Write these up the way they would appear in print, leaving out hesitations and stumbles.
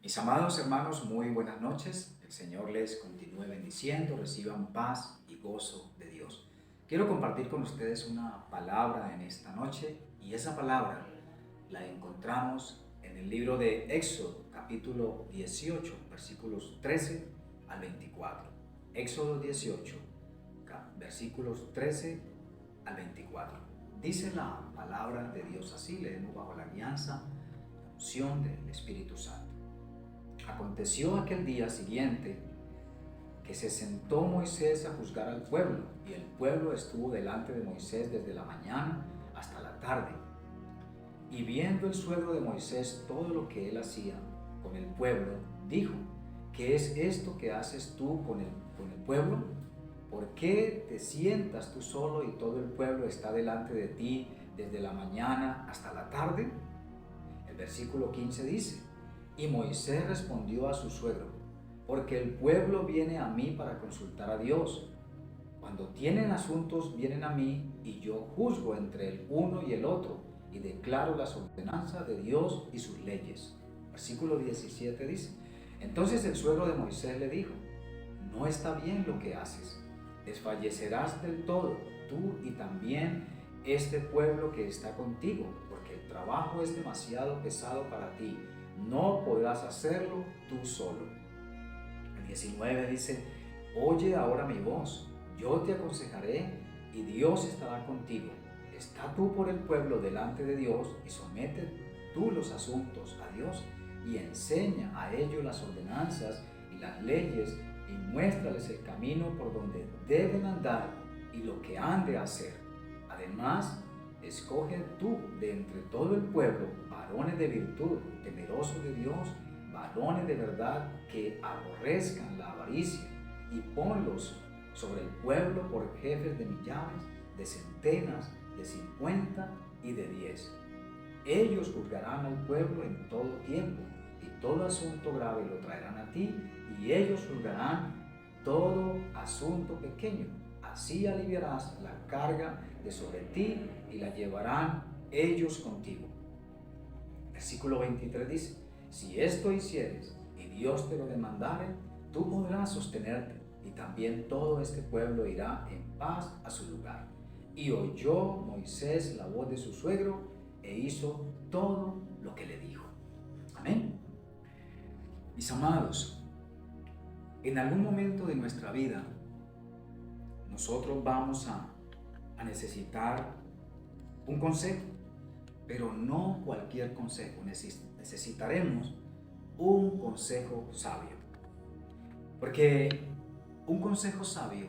Mis amados hermanos, muy buenas noches. El Señor les continúe bendiciendo, reciban paz y gozo de Dios. Quiero compartir con ustedes una palabra en esta noche y esa palabra la encontramos en el libro de Éxodo, capítulo 18, versículos 13 al 24. Éxodo 18, versículos 13 al 24. Dice la palabra de Dios así, leemos bajo la guianza, la unción del Espíritu Santo. Aconteció aquel día siguiente que se sentó Moisés a juzgar al pueblo, y el pueblo estuvo delante de Moisés desde la mañana hasta la tarde. Y viendo el suegro de Moisés todo lo que él hacía con el pueblo, dijo: ¿Qué es esto que haces tú con el pueblo? ¿Por qué te sientas tú solo y todo el pueblo está delante de ti desde la mañana hasta la tarde? El versículo 15 dice: Y Moisés respondió a su suegro: porque el pueblo viene a mí para consultar a Dios. Cuando tienen asuntos vienen a mí, y yo juzgo entre el uno y el otro, y declaro las ordenanzas de Dios y sus leyes. Versículo 17 dice: Entonces el suegro de Moisés le dijo: No está bien lo que haces. Desfallecerás del todo, tú y también este pueblo que está contigo, porque el trabajo es demasiado pesado para ti. No podrás hacerlo tú solo. El 19 dice: Oye ahora mi voz, yo te aconsejaré y Dios estará contigo. Está tú por el pueblo delante de Dios y somete tú los asuntos a Dios y enseña a ellos las ordenanzas y las leyes y muéstrales el camino por donde deben andar y lo que han de hacer. Además, escoge tú de entre todo el pueblo varones de virtud, temerosos de Dios, varones de verdad que aborrezcan la avaricia, y ponlos sobre el pueblo por jefes de millares, de centenas, de 50 y de 10. Ellos juzgarán al pueblo en todo tiempo, y todo asunto grave lo traerán a ti, y ellos juzgarán todo asunto pequeño. Así aliviarás la carga de sobre ti y la llevarán ellos contigo. Versículo 23 dice: Si esto hicieres y Dios te lo demandare, tú podrás sostenerte, y también todo este pueblo irá en paz a su lugar. Y oyó Moisés la voz de su suegro e hizo todo lo que le dijo. Amén. Mis amados, en algún momento de nuestra vida nosotros vamos a necesitar un consejo, pero no cualquier consejo. Necesitaremos un consejo sabio, porque un consejo sabio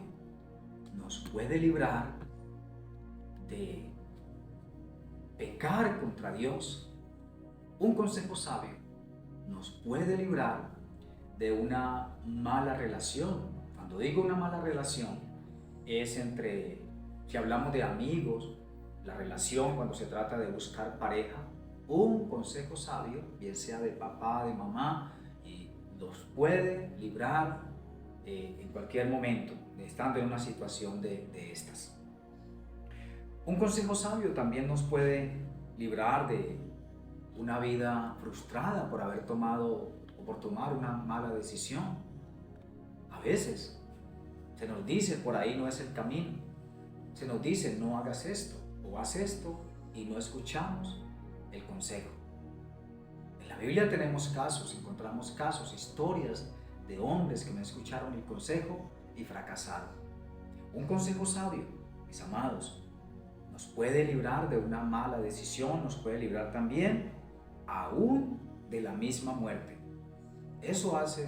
nos puede librar de pecar contra Dios. Un consejo sabio nos puede librar de una mala relación. Cuando digo una mala relación, es entre, si hablamos de amigos, la relación cuando se trata de buscar pareja. Un consejo sabio, bien sea de papá, de mamá, y los puede librar en cualquier momento, estando en una situación de estas. Un consejo sabio también nos puede librar de una vida frustrada por haber tomado o por tomar una mala decisión. A veces se nos dice: por ahí no es el camino. Se nos dice: no hagas esto o haz esto, y no escuchamos el consejo. En la Biblia tenemos casos, encontramos casos, historias de hombres que no escucharon el consejo y fracasaron. Un consejo sabio, mis amados, nos puede librar de una mala decisión, nos puede librar también aún de la misma muerte. Eso hace,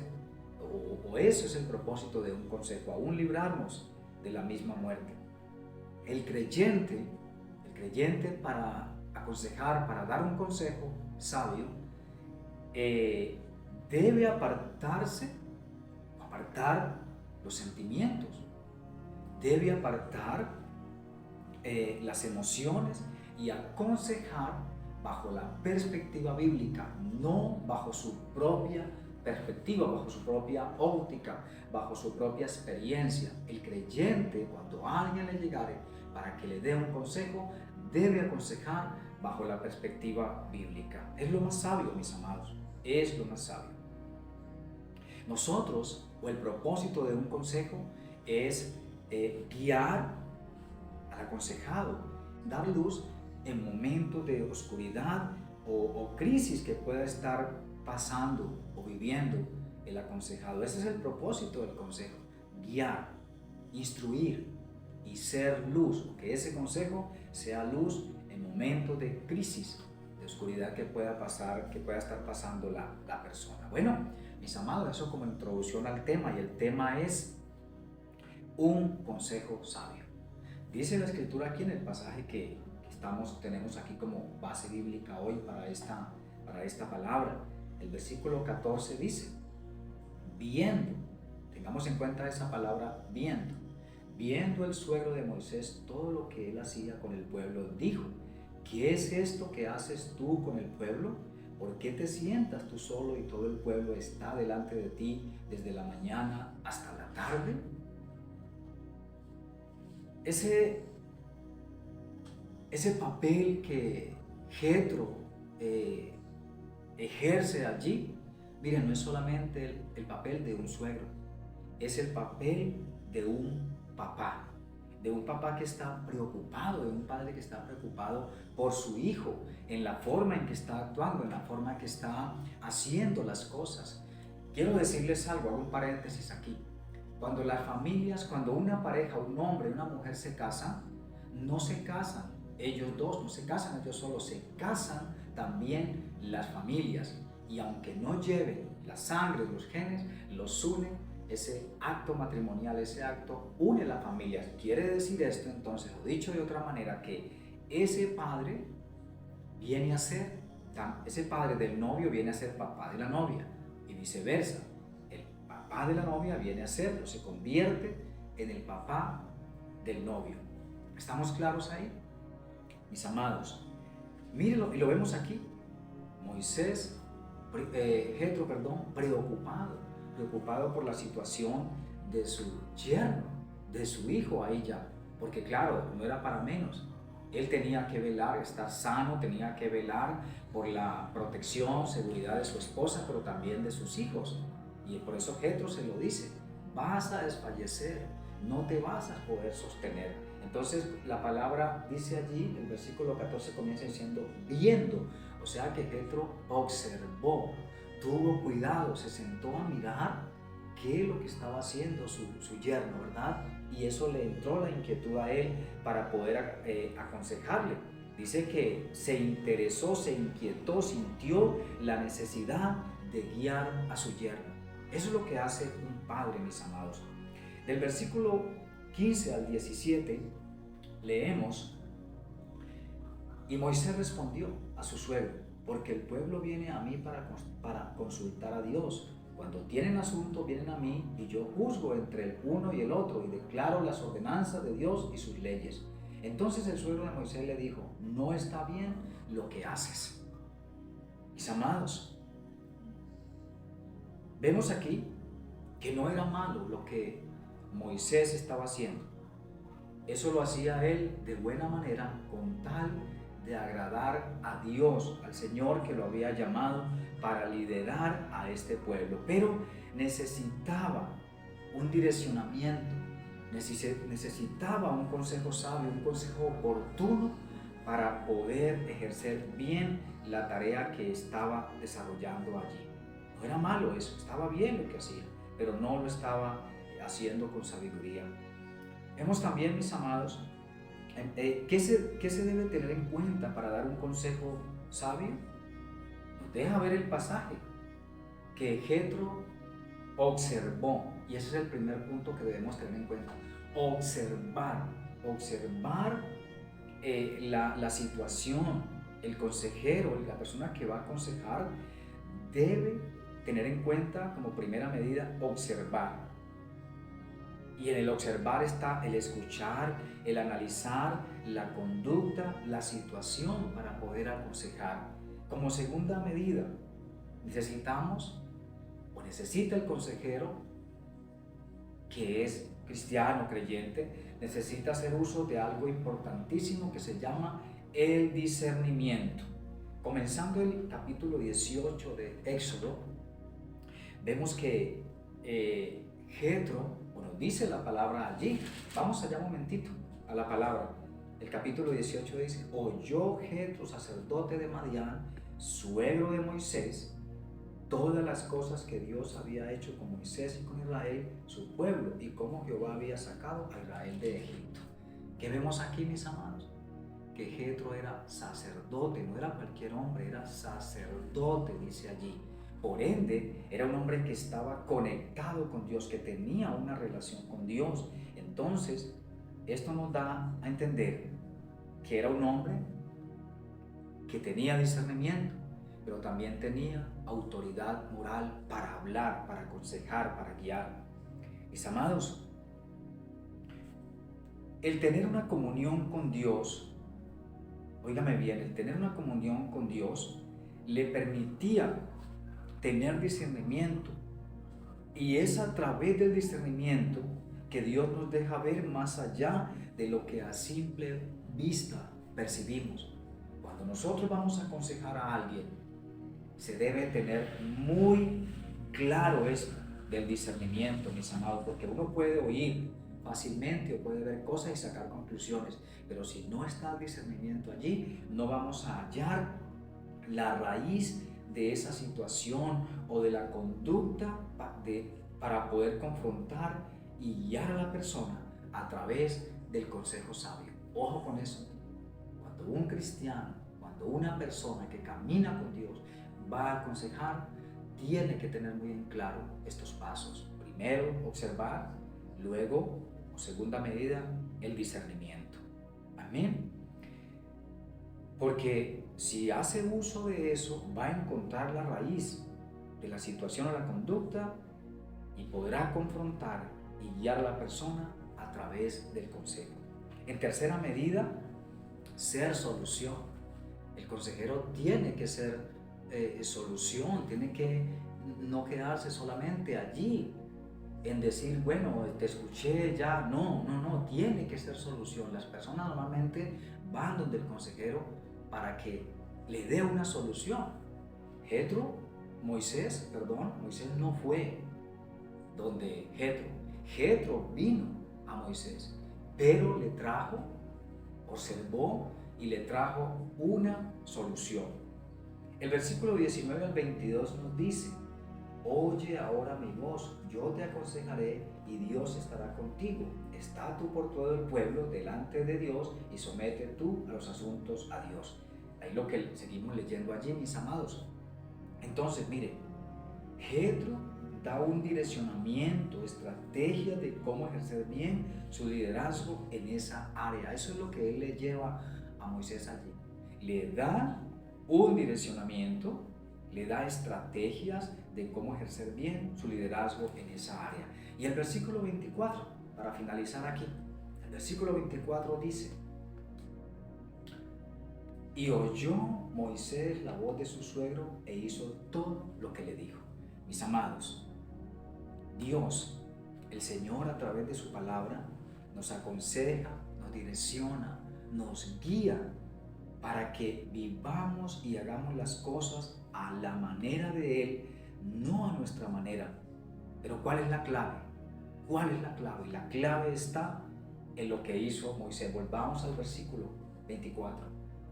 o eso es el propósito de un consejo, aún librarnos de la misma muerte. El creyente para aconsejar, para dar un consejo sabio, debe apartar los sentimientos, debe apartar las emociones y aconsejar bajo la perspectiva bíblica, no bajo su propia perspectiva, bajo su propia óptica, bajo su propia experiencia. El creyente, cuando alguien le llegare para que le dé un consejo, debe aconsejar bajo la perspectiva bíblica. Es lo más sabio, mis amados, es lo más sabio. Nosotros, o el propósito de un consejo, es guiar al aconsejado, dar luz en momentos de oscuridad o crisis que pueda estar pasando o viviendo el aconsejado. Ese es el propósito del consejo: guiar, instruir y ser luz, o que ese consejo sea luz en momentos de crisis, de oscuridad que pueda pasar, que pueda estar pasando la persona. Bueno, mis amados, eso como introducción al tema, y el tema es un consejo sabio. Dice la escritura aquí en el pasaje que tenemos aquí como base bíblica hoy para esta palabra. El versículo 14 dice: viendo, tengamos en cuenta esa palabra viendo el suegro de Moisés todo lo que él hacía con el pueblo, dijo: ¿qué es esto que haces tú con el pueblo? ¿Por qué te sientas tú solo y todo el pueblo está delante de ti desde la mañana hasta la tarde? Ese papel que Jetro ejerce allí, miren, no es solamente el papel de un suegro, es el papel de un papá que está preocupado, de un padre que está preocupado por su hijo, en la forma en que está actuando, en la forma en que está haciendo las cosas. Quiero decirles algo, hago un paréntesis aquí. Cuando las familias, cuando una pareja, un hombre y una mujer se casan, no se casan ellos dos, no se casan ellos solos, se casan también las familias. Y aunque no lleven la sangre, los genes, los unen. Ese acto matrimonial, ese acto une las familias. Quiere decir esto entonces, o dicho de otra manera, que ese padre viene a ser, ese padre del novio viene a ser papá de la novia, y viceversa. El papá de la novia viene a serlo, se convierte en el papá del novio. ¿Estamos claros ahí? Mis amados, mírenlo, y lo vemos aquí. Moisés, Jetro, preocupado por la situación de su yerno, de su hijo ahí ya, porque claro, no era para menos. Él tenía que velar, estar sano, tenía que velar por la protección, seguridad de su esposa, pero también de sus hijos. Y por eso Jetro se lo dice: vas a desfallecer, no te vas a poder sostener. Entonces la palabra dice allí, el versículo 14 comienza diciendo viendo, o sea que Jetro observó, tuvo cuidado, se sentó a mirar qué es lo que estaba haciendo su yerno, ¿verdad? Y eso le entró la inquietud a él para poder aconsejarle. Dice que se interesó, se inquietó, sintió la necesidad de guiar a su yerno. Eso es lo que hace un padre, mis amados. Del versículo 15 al 17 leemos: y Moisés respondió a su suegro: porque el pueblo viene a mí para consultar a Dios. Cuando tienen asunto vienen a mí, y yo juzgo entre el uno y el otro, y declaro las ordenanzas de Dios y sus leyes. Entonces el suegro de Moisés le dijo: no está bien lo que haces. Mis amados, vemos aquí que no era malo lo que Moisés estaba haciendo. Eso lo hacía él de buena manera, con tal de agradar a Dios, al Señor que lo había llamado para liderar a este pueblo. Pero necesitaba un direccionamiento, necesitaba un consejo sabio, un consejo oportuno para poder ejercer bien la tarea que estaba desarrollando allí. No era malo eso, estaba bien lo que hacía, pero no lo estaba haciendo con sabiduría. Vemos también, mis amados, ¿qué se debe tener en cuenta para dar un consejo sabio? Nos deja ver el pasaje que Jetro observó, y ese es el primer punto que debemos tener en cuenta: observar la situación. El consejero, la persona que va a aconsejar, debe tener en cuenta como primera medida observar. Y en el observar está el escuchar, el analizar la conducta, la situación para poder aconsejar. Como segunda medida, necesita el consejero, que es cristiano, creyente, necesita hacer uso de algo importantísimo que se llama el discernimiento. Comenzando el capítulo 18 de Éxodo, vemos que Jetro, bueno, dice la palabra allí. Vamos allá un momentito a la palabra. El capítulo 18 dice: oyó Jetro, sacerdote de Madián, suegro de Moisés, todas las cosas que Dios había hecho con Moisés y con Israel, su pueblo, y cómo Jehová había sacado a Israel de Egipto. ¿Qué vemos aquí, mis amados? Que Jetro era sacerdote, no era cualquier hombre, era sacerdote, dice allí. Por ende, era un hombre que estaba conectado con Dios, que tenía una relación con Dios. Entonces, esto nos da a entender que era un hombre que tenía discernimiento, pero también tenía autoridad moral para hablar, para aconsejar, para guiar. Mis amados, el tener una comunión con Dios, óigame bien, el tener una comunión con Dios le permitía tener discernimiento, y es a través del discernimiento que Dios nos deja ver más allá de lo que a simple vista percibimos. Cuando nosotros vamos a aconsejar a alguien, se debe tener muy claro esto del discernimiento, mis amados, porque uno puede oír fácilmente o puede ver cosas y sacar conclusiones, pero si no está el discernimiento allí, no vamos a hallar la raíz de esa situación o de la conducta para poder confrontar y guiar a la persona a través del consejo sabio. Ojo con eso. Cuando un cristiano, cuando una persona que camina con Dios va a aconsejar, tiene que tener muy en claro estos pasos. Primero, observar, luego, o segunda medida, el discernimiento. Amén. Porque si hace uso de eso, va a encontrar la raíz de la situación o la conducta y podrá confrontar y guiar a la persona a través del consejo. En tercera medida, ser solución. El consejero tiene que ser solución, tiene que no quedarse solamente allí en decir, bueno, te escuché ya. No, tiene que ser solución. Las personas normalmente van donde el consejero para que le dé una solución. Moisés no fue donde Jetro. Jetro vino a Moisés, pero le trajo, observó y le trajo una solución. El versículo 19 al 22 nos dice: oye ahora mi voz, yo te aconsejaré y Dios estará contigo. Está tú por todo el pueblo delante de Dios y somete tú a los asuntos a Dios. Ahí lo que seguimos leyendo allí, mis amados. Entonces, mire, Jetro da un direccionamiento, estrategia de cómo ejercer bien su liderazgo en esa área. Eso es lo que él le lleva a Moisés allí. Le da un direccionamiento, le da estrategias de cómo ejercer bien su liderazgo en esa área. Y el versículo 24, para finalizar aquí, el versículo 24 dice: y oyó Moisés la voz de su suegro e hizo todo lo que le dijo. Mis amados, Dios, el Señor, a través de su palabra, nos aconseja, nos direcciona, nos guía para que vivamos y hagamos las cosas a la manera de Él, no a nuestra manera. Pero ¿cuál es la clave? ¿Cuál es la clave? La clave está en lo que hizo Moisés. Volvamos al versículo 24.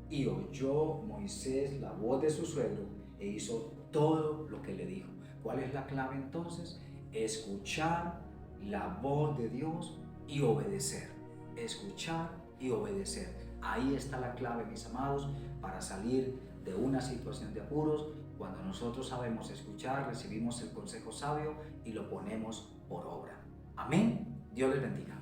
Y oyó Moisés la voz de su suegro e hizo todo lo que le dijo. ¿Cuál es la clave entonces? Escuchar la voz de Dios y obedecer. Escuchar y obedecer. Ahí está la clave, mis amados, para salir de una situación de apuros. Cuando nosotros sabemos escuchar, recibimos el consejo sabio y lo ponemos por obra. Amén. Dios les bendiga.